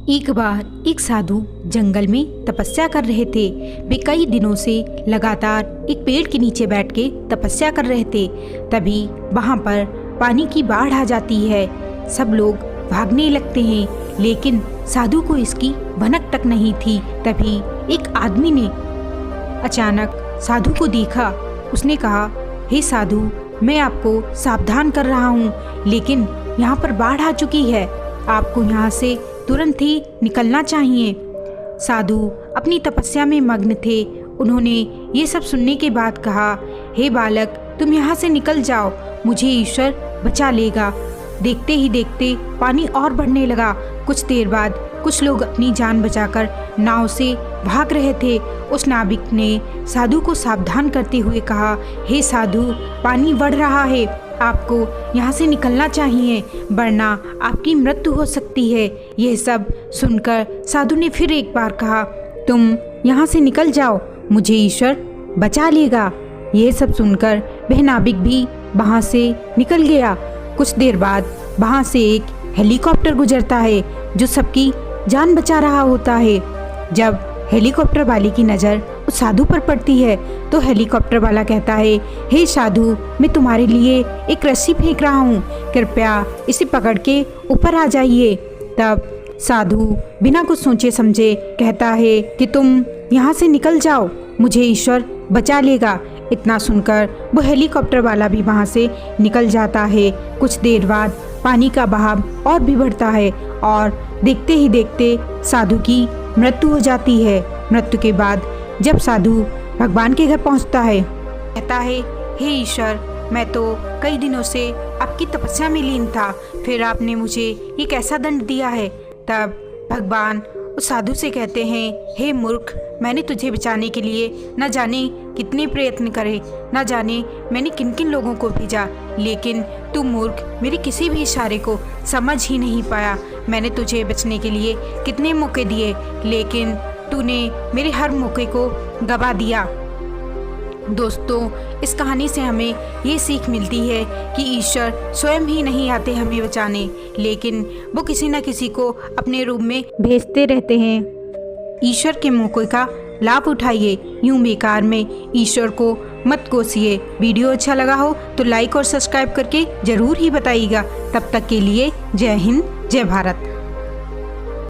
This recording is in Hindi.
एक बार एक साधु जंगल में तपस्या कर रहे थे। वे कई दिनों से लगातार एक पेड़ के नीचे बैठ के तपस्या कर रहे थे। तभी वहाँ पर पानी की बाढ़ आ जाती है। सब लोग भागने लगते हैं, लेकिन साधु को इसकी भनक तक नहीं थी। तभी एक आदमी ने अचानक साधु को देखा। उसने कहा, हे साधु, मैं आपको सावधान कर रहा हूँ, लेकिन यहाँ पर बाढ़ आ चुकी है। आपको यहाँ से तुरंत ही निकलना चाहिए। साधु अपनी तपस्या में मग्न थे। उन्होंने ये सब सुनने के बाद कहा, हे बालक, तुम यहाँ से निकल जाओ, मुझे ईश्वर बचा लेगा। देखते ही देखते पानी और बढ़ने लगा। कुछ देर बाद कुछ लोग अपनी जान बचाकर नाव से भाग रहे थे। उस नाविक ने साधु को सावधान करते हुए कहा, हे साधु, पानी बढ़ रहा है, आपको यहाँ से निकलना चाहिए, वरना आपकी मृत्यु हो सकती है। यह सब सुनकर साधु ने फिर एक बार कहा, तुम यहाँ से निकल जाओ, मुझे ईश्वर बचा लेगा। यह सब सुनकर वह नाविक भी वहाँ से निकल गया। कुछ देर बाद वहाँ से एक हेलीकॉप्टर गुजरता है जो सबकी जान बचा रहा होता है। जब हेलीकॉप्टर वाले की नज़र उस साधु पर पड़ती है तो हेलीकॉप्टर वाला कहता है, हे साधु, मैं तुम्हारे लिए एक रस्सी फेंक रहा हूँ, कृपया इसे पकड़ के ऊपर आ जाइए। तब साधु बिना कुछ सोचे समझे कहता है कि तुम यहाँ से निकल जाओ, मुझे ईश्वर बचा लेगा। इतना सुनकर वो हेलीकॉप्टर वाला भी वहाँ से निकल जाता है। कुछ देर बाद पानी का बहाव और भी बढ़ता है और देखते ही देखते साधु की मृत्यु हो जाती है। मृत्यु के बाद जब साधु भगवान के घर पहुँचता है, कहता है, हे ईश्वर, मैं तो कई दिनों से आपकी तपस्या में लीन था, फिर आपने मुझे ये कैसा दंड दिया है। तब भगवान उस साधु से कहते हैं, हे मूर्ख, मैंने तुझे बचाने के लिए न जाने कितने प्रयत्न करे, न जाने मैंने किन किन लोगों को भेजा, लेकिन तू मूर्ख मेरे किसी भी इशारे को समझ ही नहीं पाया। मैंने तुझे बचने के लिए कितने मौके दिए, लेकिन तूने मेरे हर मौके को गवा दिया। दोस्तों, इस कहानी से हमें ये सीख मिलती है कि ईश्वर स्वयं ही नहीं आते हमें बचाने, लेकिन वो किसी न किसी को अपने रूप में भेजते रहते हैं। ईश्वर के मौके का लाभ उठाइए, यूं बेकार में ईश्वर को मत कोसिए। वीडियो अच्छा लगा हो तो लाइक और सब्सक्राइब करके ज़रूर ही बताइएगा। तब तक के लिए जय हिंद, जय भारत।